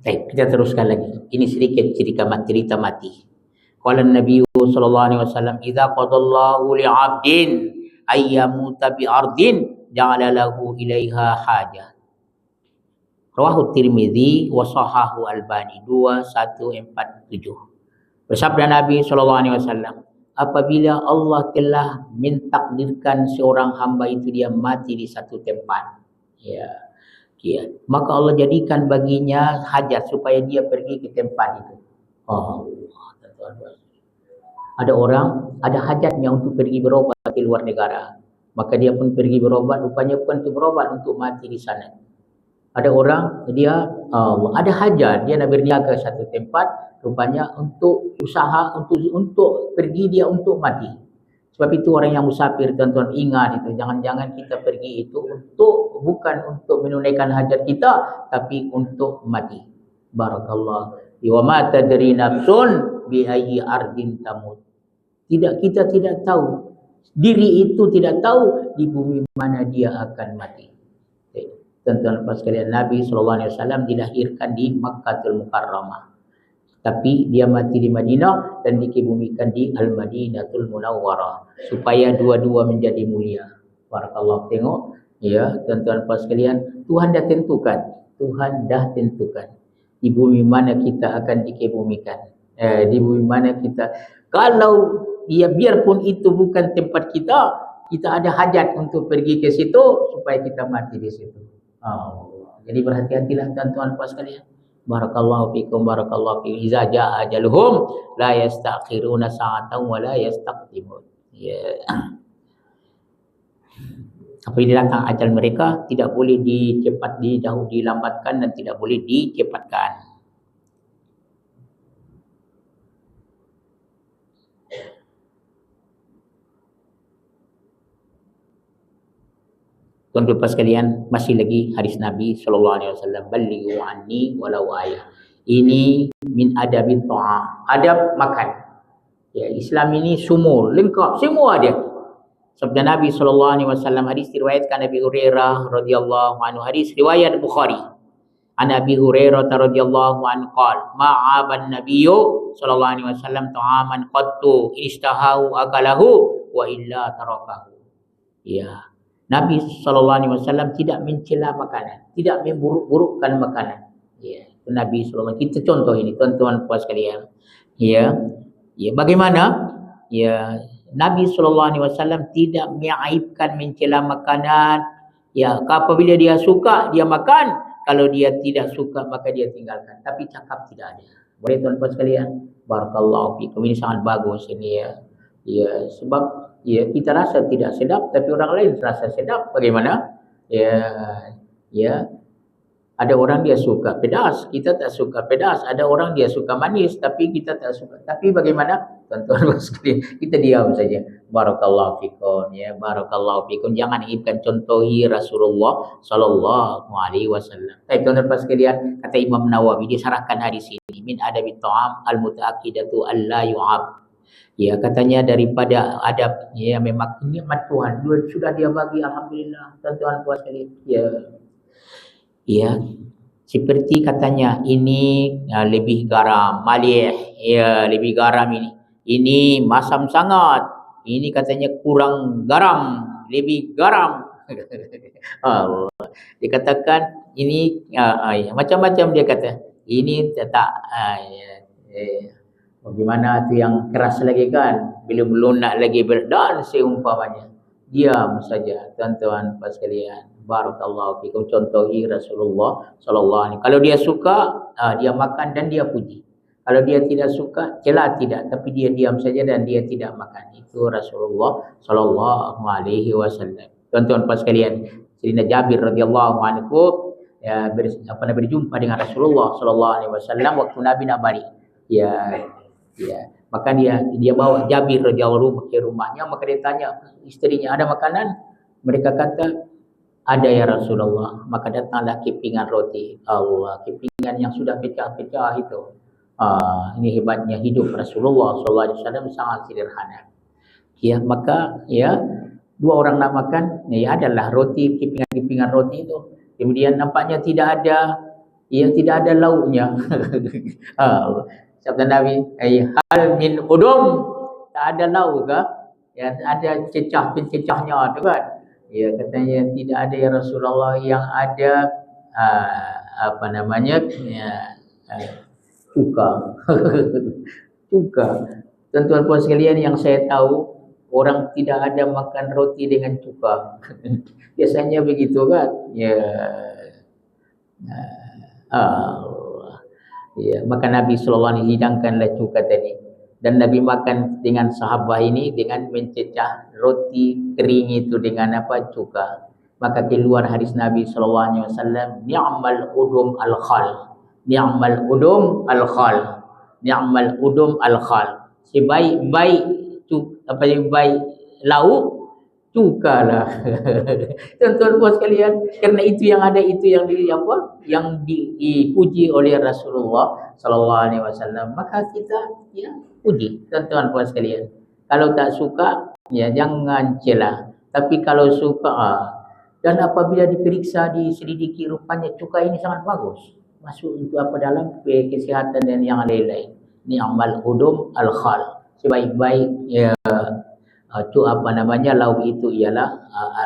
Baik, kita teruskan lagi. Ini sedikit cerita mati. Qala Nabi sallallahu alaihi wasallam, "Idza qadallahu li'abdin ayyamuta bi ardin ja'ala lahu ilaiha hajah." Rawahu Tirmidzi wa sahahu Albani 2147. Bersabda Nabi SAW, apabila Allah telah mentakdirkan seorang hamba itu dia mati di satu tempat, ya, maka Allah jadikan baginya hajat supaya dia pergi ke tempat itu. Ada orang ada hajatnya untuk pergi berobat ke luar negara, maka dia pun pergi berobat, rupanya bukan untuk berobat, untuk mati di sana. Ada orang dia ada hajat, dia nak berniaga satu tempat, rupanya untuk usaha, untuk pergi dia untuk mati. Sebab itu orang yang musafir, tuan-tuan ingat itu, jangan-jangan kita pergi itu bukan untuk menunaikan hajat kita, tapi untuk mati. Barakallah. Wa ma tadri nafsun bi ayyi ardin tamut. Kita tidak tahu, diri itu tidak tahu di bumi mana dia akan mati. Tuan-tuan sekalian, Nabi SAW dilahirkan di Makkahul Mukarramah, tapi dia mati di Madinah dan dikebumikan di Al-Madinatul Munawwarah supaya dua-dua menjadi mulia. Barakallah. Tengok, ya tuan-tuan sekalian, Tuhan dah tentukan di bumi mana kita akan dikebumikan, di bumi mana kita, kalau ya biarpun itu bukan tempat kita ada hajat untuk pergi ke situ supaya kita mati di situ. Jadi berhati-hatilah tuan-tuan puan sekalian. Barakallahu fikum barakallahu fikum. Iza jaa ajaluhum la yastakhiruna sa'atan wa la yastaqdimun. Ya. Apabila datang ajal mereka, tidak boleh dilambatkan dan tidak boleh dicepatkan. Tuan-tuan sekalian, masih lagi hadis Nabi SAW. Balighu anni walau ayah. Ini min adabin ta'am. Adab makan. Ya, Islam ini sumur, lengkap, semua dia. Sabda Nabi SAW, hadis diriwayatkan Abi Hurairah radhiyallahu anhu, hadis riwayat Bukhari. An Abi Hurairah radhiyallahu anhu qala ma'aban nabiyyu sallallahu alaihi wasallam ta'aman qattu istahahu akalahu wa illa tarakahu. Ya, Nabi SAW tidak mencela makanan, tidak memburuk-burukkan makanan. Ya, Nabi SAW. Kita contoh ini, tuan-tuan puas sekalian. Ya, ya, bagaimana? Ya, Nabi SAW tidak mengaibkan, mencela makanan. Ya, apabila dia suka dia makan, kalau dia tidak suka maka dia tinggalkan. Tapi cakap tidak ada. Boleh tuan-tuan sekalian? Barakallahu fikum. Ini sangat bagus ini ya. Ya, sebab ya kita rasa tidak sedap tapi orang lain rasa sedap. Bagaimana? Ya, ya. Ada orang dia suka pedas, kita tak suka pedas. Ada orang dia suka manis tapi kita tak suka. Tapi bagaimana? Tuan-tuan sekalian, kita diam saja. Barakallahu fikum ya, barakallahu fikum. Jangan ibkan contohi Rasulullah sallallahu alaihi wasallam. Baik tuan-tuan sekalian, kata Imam Nawawi disarahkan hadis ini, min adabit ta'am al-mutaaqidatu alla yu'ab. Ya, katanya daripada adab ya, memang nikmat Tuhan sudah dia bagi, alhamdulillah. Tuan-tuan puas sekalian. Ya. Ya, seperti katanya ini lebih garam, malih, ya lebih garam ini. Ini masam sangat. Ini katanya kurang garam, lebih garam. Allah. Dikatakan ini macam-macam dia kata. Ini tak bagaimana tu yang keras lagi kan? Bila melunak lagi dan seumpamanya. Diam saja tuan-tuan pas sekalian. Barakallahu fikum. Contohi Rasulullah sallallahu alaihi. Kalau dia suka, dia makan dan dia puji. Kalau dia tidak suka, celah tidak, tapi dia diam saja dan dia tidak makan. Itu Rasulullah sallallahu alaihi wasallam. Tuan-tuan pas sekalian, Sayyidina Jabir radhiyallahu anhu ya berjumpa dengan Rasulullah sallallahu alaihi wasallam waktu Nabi nak balik. Ya. Maka dia bawa Jabir radhiyallahu ke rumahnya, maka dia tanya isterinya, ada makanan? Mereka kata ada ya Rasulullah. Maka datanglah kepingan roti. Allah, kepingan yang sudah pecah-pecah itu. Ini hebatnya hidup Rasulullah SAW, sangat sederhana. Ya, maka ya dua orang nak makan, ya adalah roti, kepingan roti itu. Kemudian nampaknya tidak ada lauknya. Sabda Nabi, hal min udum, tak ada lauk ke? Ya, ada cecahnya tu kan. Ya, katanya tidak ada ya Rasulullah, yang ada cuka. Cuka. Tuan-tuan puan sekalian, yang saya tahu orang tidak ada makan roti dengan cuka. Biasanya begitu kan? Ya. Ya, maka Nabi sallallahu alaihi wasallam hidangkanlah cuka tadi. Dan Nabi makan dengan sahabat ini dengan mencecah roti kering itu dengan cuka. Maka keluar hadis Nabi sallallahu alaihi wasallam, ni'mal udum al-khal. Ni'mal udum al-khal. Ni'mal udum al-khal. Sebaik-baik baik lauk cukalah. Tuan-tuan puan sekalian, kerana itu yang ada, itu yang dipuji oleh Rasulullah sallallahu alaihi wasallam, maka kita puji. Tuan-tuan puan sekalian, kalau tak suka ya jangan celah, tapi kalau suka dan apabila diperiksa, diselidiki, rupanya cuka ini sangat bagus, masuk untuk dalam kesihatan dan yang lain-lain. Ni'mal udum al-khal, sebaik-baik lauk itu ialah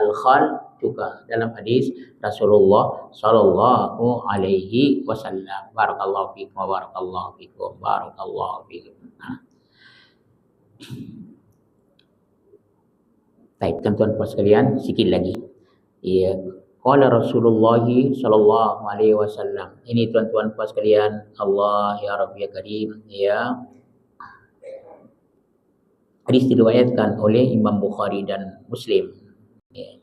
al-khal, cuka, dalam hadis Rasulullah sallallahu alaihi wasallam. Barakallahu fikum wa barakallahu fikum. Barakallahu fikum. Baik, tuan-tuan puan sekalian, sikit lagi. Ya, qala Rasulullah sallallahu alaihi wasallam. Ini tuan-tuan puan sekalian, Allah ya Rabbi ya Karim, ya. Hadis diriwayatkan oleh Imam Bukhari dan Muslim. Ya.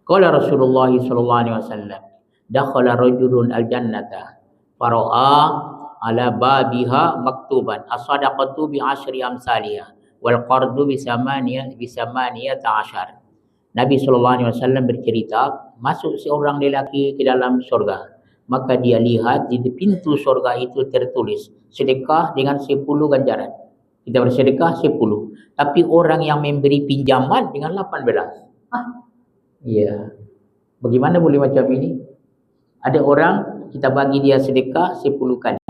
Qala Rasulullah sallallahu alaihi wasallam, dakhala rajulun al-jannata fara'a ala babiha maktuban as-sadaqatu bi 10 amsalha wal qardu bi 8 ashar. Nabi SAW bercerita, masuk seorang lelaki ke dalam surga. Maka dia lihat di pintu surga itu tertulis, sedekah dengan 10 ganjaran. Kita bersedekah 10. Tapi orang yang memberi pinjaman dengan 18. Ya. Bagaimana boleh macam ini? Ada orang, kita bagi dia sedekah 10 kali.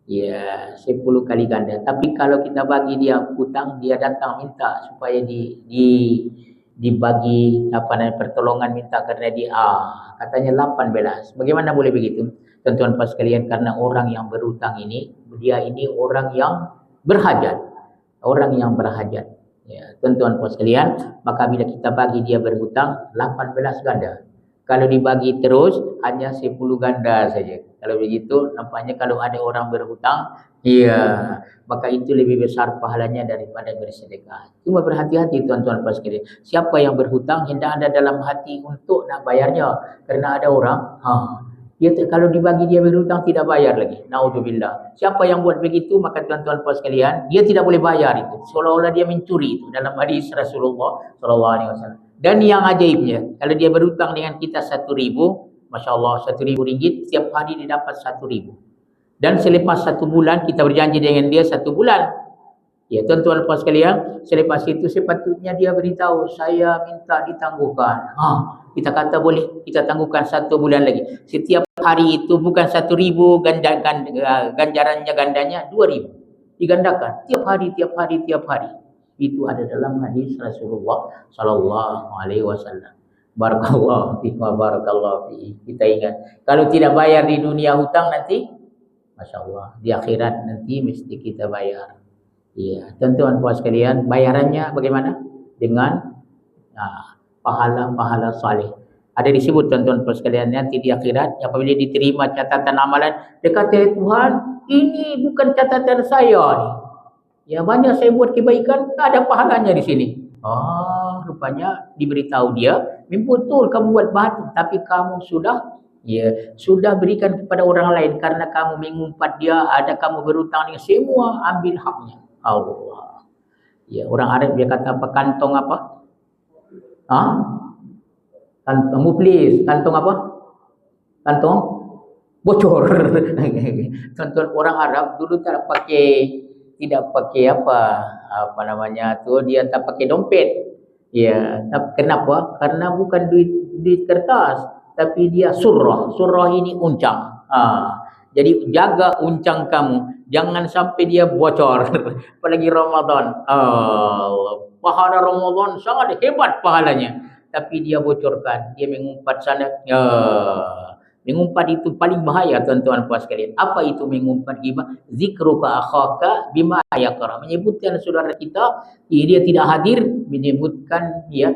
Ya, 10 kali ganda. Tapi kalau kita bagi dia hutang, dia datang minta supaya dibagi pertolongan, minta kerana dia katanya 18. Bagaimana boleh begitu? Tuan-tuan pas sekalian, karena orang yang berhutang ini, dia ini orang yang berhajat. Orang yang berhajat. Ya, tuan-tuan pas sekalian, maka bila kita bagi dia berhutang 18 ganda. Kalau dibagi terus hanya 10 ganda saja. Kalau begitu nampaknya kalau ada orang berhutang, ya, maka itu lebih besar pahalanya daripada bersedekah. Cuma berhati-hati tuan-tuan pas sekalian. Siapa yang berhutang hendak ada dalam hati untuk nak bayarnya. Kerana ada orang, dia kalau dibagi dia berhutang tidak bayar lagi. Naudzubillah. Siapa yang buat begitu, maka tuan-tuan puan sekalian, dia tidak boleh bayar itu. Seolah-olah dia mencuri itu dalam hadis Rasulullah SAW. Dan yang ajaibnya, kalau dia berhutang dengan kita 1.000, Masya Allah, 1.000 ringgit, setiap hari dia dapat 1.000. Dan selepas 1 bulan, kita berjanji dengan dia 1 bulan. Ya, tuan-tuan puan sekalian, selepas itu sepatutnya dia beritahu, saya minta ditangguhkan. Kita kata boleh, kita tangguhkan 1 bulan lagi. Setiap hari itu bukan 1.000 ganjarannya, gandanya 2.000. Digandakan tiap hari. Itu ada dalam hadis Rasulullah SAW. Barakallahu fiik wa barakallahu fiik. Kita ingat, kalau tidak bayar di dunia hutang nanti, Masya Allah, di akhirat nanti mesti kita bayar. Ya, tuan-tuan puan sekalian, bayarannya bagaimana? Dengan pahala-pahala saleh. Ada disebut tuan-tuan puan sekalian, nanti di akhirat apabila diterima catatan amalan, dia kata, Tuhan, ini bukan catatan saya ni. Ya, banyak saya buat kebaikan, tak ada pahalanya di sini. Rupanya diberitahu dia, betul kamu buat baik, tapi kamu sudah berikan kepada orang lain karena kamu mengumpat dia, ada kamu berhutang dengan semua, ambil haknya. Allah. Ya, orang Arab dia kata apa? Kantong apa? Kantong muflis. Kantong apa? Kantong bocor. Tuan-tuan, orang Arab dulu tidak pakai apa namanya tu, dia tak pakai dompet. Ya, kenapa? Karena bukan duit kertas, tapi dia surah. Surah ini uncang. Jadi jaga uncang kamu, jangan sampai dia bocor. Apalagi Ramadan. Pahala Ramadan sangat hebat pahalanya, tapi dia bocorkan, dia mengumpat sana. Mengumpat itu paling bahaya tuan-tuan puan sekalian. Apa itu mengumpat ghibah? Zikruka akhaka bima yakra. Menyebutkan saudara kita, dia tidak hadir, menyebutkan ya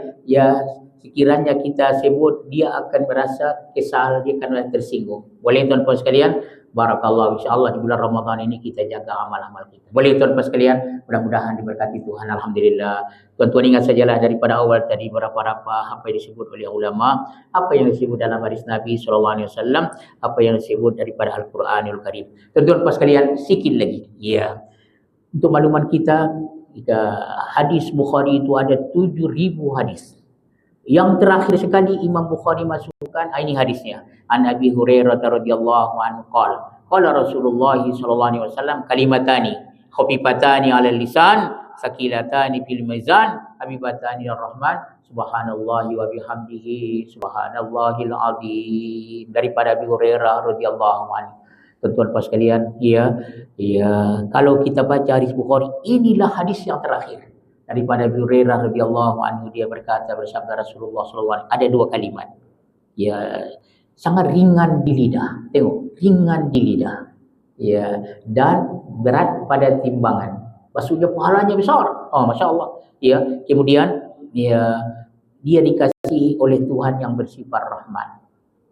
sekiranya kita sebut, dia akan merasa kesal, dia akan tersinggung. Boleh tuan-tuan sekalian? Barakallah, insyaAllah di bulan Ramadan ini kita jaga amal-amal kita. Boleh tuan-tuan sekalian? Mudah-mudahan diberkati Tuhan. Alhamdulillah. Tuan-tuan ingat sajalah daripada awal tadi berapa-apa apa yang disebut oleh ulama, apa yang disebut dalam hadis Nabi SAW, apa yang disebut daripada Al-Quranul Karim. Tuan-tuan sekalian, sikit lagi. Ya. Untuk makluman kita, hadis Bukhari itu ada 7.000 hadis. Yang terakhir sekali Imam Bukhari masukkan, ini hadisnya. An Abi Hurairah radhiyallahu anhu qala Rasulullah sallallahu alaihi wasallam, kalimatani khafifatani 'alal lisan, sakilatani fil mizan, habibatani ar-rahman, subhanallahi wa bihamdihi, subhanallahil azim. Daripada Abi Hurairah radhiyallahu anhu. Tuan-tuan puan sekalian, kalau kita baca hadis Bukhari, inilah hadis yang terakhir. Daripada Abu Hurairah radhiyallahu anhu, dia berkata, bersabda Rasulullah SAW, ada 2 kalimat. Ya, sangat ringan di lidah. Tengok, ringan di lidah. Ya, dan berat pada timbangan. Maksudnya pahalanya besar. Masya Allah. Ya, kemudian dia dikasihi oleh Tuhan yang bersifat rahman.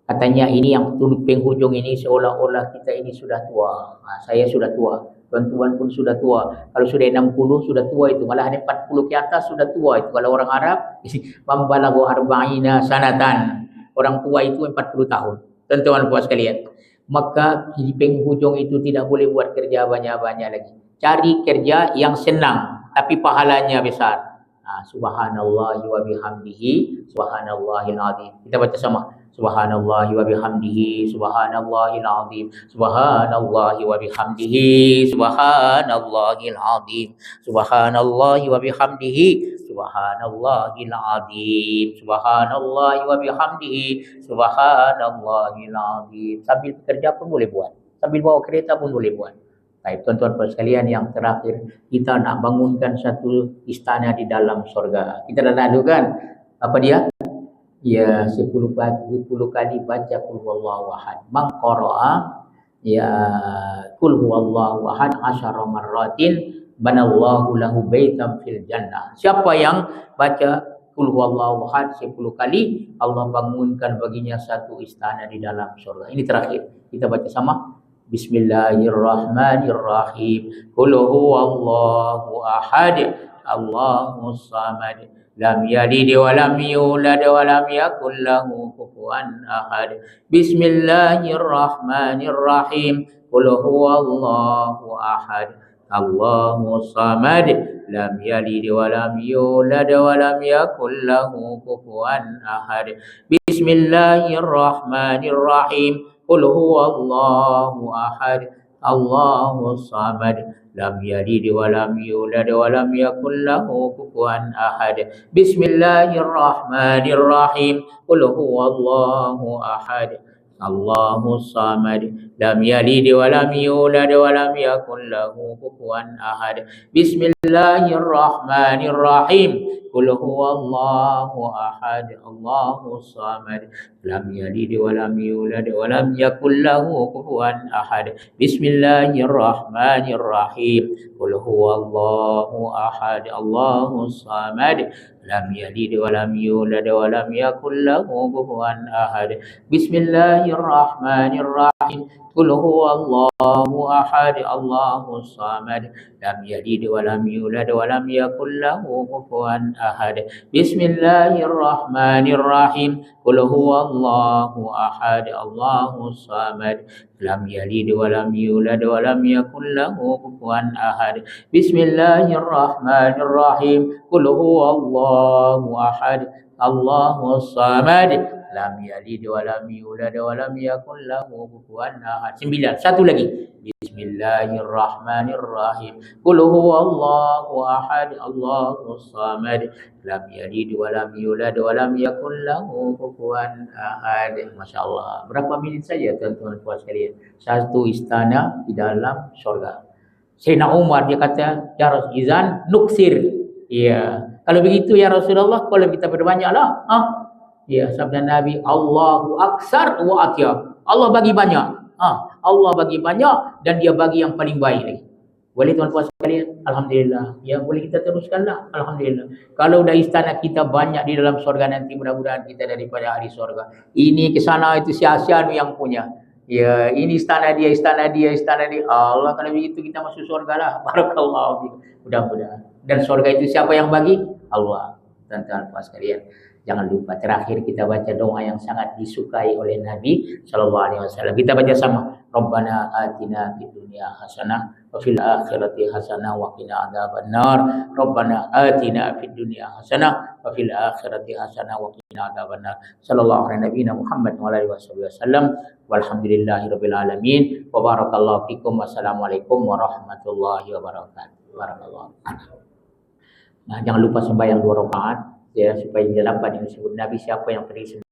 Katanya ini yang penghujung ini seolah-olah kita ini sudah tua. Saya sudah tua. Tuan-tuan pun sudah tua. Kalau sudah 60 sudah tua itu. Malah 40 ke atas sudah tua itu. Kalau orang Arab, mambalaghu arba'ina sanatan. Orang tua itu 40 tahun. Tuan-tuan puan sekalian. Maka di penghujung itu tidak boleh buat kerja banyak-banyak lagi. Cari kerja yang senang tapi pahalanya besar. Subhanallahi wa bihamdihi subhanallahil azim. Kita baca sama. Subhanallahi wa bihamdihi subhanallahil azim. Subhanallahi wa bihamdihi subhanallahil azim. Subhanallahi wa bihamdihi subhanallahil azim. Subhanallahi wa bihamdihi subhanallahil azim. Sambil bekerja pun boleh buat. Sambil bawa kereta pun boleh buat. Baik, tuan-tuan sekalian, yang terakhir kita nak bangunkan satu istana di dalam surga. Kita dah lalu kan? Apa dia? Ya, 10 kali baca qul huwallahu ahad. Man qara'a ya qul huwallahu ahad 10 marratin banallahu lahu baitan fil jannah. Siapa yang baca qul huwallahu ahad 10 kali, Allah bangunkan baginya satu istana di dalam surga. Ini terakhir. Kita baca sama. Bismillahirrahmanirrahim. Qul huwallahu ahad, Allahus samad, lam yalid wa lam yulad wa lam yakul lahu kufuwan ahad. Bismillahirrahmanirrahim. Qul huwallahu ahad, Allahus samad, lam yalid wa lam yulad wa lam yakul lahu kufuwan ahad. Bismillahirrahmanirrahim. Qul huwallahu ahad, Allahus samad, lam yalid wa lam yulad wa lam yakul lahu kufuwan ahad. Bismillahirrahmanirrahim. Qul huwallahu ahad, Allahus samad, lam yalid wa lam yulad wa lam yakul lahu kufuwan ahad. Bismillahirrahmanirrahim. Qul huwallahu ahad, Allahus samad, lam yalid wa lam yulad wa lam yakul lahu kufuwan ahad. Bismillahirrahmanirrahim. Qul huwallahu ahad, Allahus samad, lam yalid wa lam yulad wa lam yakul lahu kufuwan ahad. Bismillahirrahmanirrahim. Qul huwallahu ahad, Allahus samad, lam yalid wa lam yulad wa lam yakul lahu kufuwan ahad. Bismillahirrahmanirrahim. Qul huwallahu ahad, Allahus samad, lam yalid wa lam yulad wa lam yakul lahu kufuwan ahad. Bismillahirrahmanirrahim. Qul huwallahu ahad, Allahus samad, lam yalid wa lam yulad wa lam yakul lahu kufuwan ahad. 9. Satu lagi. Bismillahirrahmanirrahim. Qul huwallahu ahad, Allahus samad, lam yalid wa lam yulad wa lam yakul lahu kufuwan ahad. Masya-Allah. Berapa minit saja tuan-tuan puan sekalian? Satu istana di dalam surga. Sayyidina Umar dia kata, ya Rasulullah, nuksir. Ya. Kalau begitu ya Rasulullah, kalau kita berbanyaklah. Ya, sabda Nabi, Allahu aksar wa atyab. Allah bagi banyak. Allah bagi banyak dan dia bagi yang paling baik lagi. Boleh tuan-tuan sekalian? Alhamdulillah. Ya, boleh kita teruskanlah. Alhamdulillah. Kalau dah istana kita banyak di dalam surga nanti, mudah-mudahan kita daripada ahli surga. Ini ke sana itu sia-sia yang punya. Ya, ini istana dia, istana dia, istana dia. Allah, kalau begitu kita masuk surga lah. Barakallahu fiik. Mudah-mudahan. Dan surga itu siapa yang bagi? Allah. Tuan-tuan sekalian, jangan lupa terakhir kita baca doa yang sangat disukai oleh Nabi SAW. Kita baca sama. Rabbana atina fid dunya hasanah wa fil akhirati hasanah wa qina adzabannar. Rabbana atina fid dunya hasanah wa fil akhirati hasanah wa qina adzabannar. Sallallahu alaihi nabiyina Muhammad wa alihi wasallam. Walhamdulillahirabbil alamin. Wa barakallahu fikum. Wassalamualaikum warahmatullahi wabarakatuh. Barakallahu. Nah, jangan lupa sembahyang 2 rakaat ya, supaya dia dapat disebut Nabi. Siapa yang pergi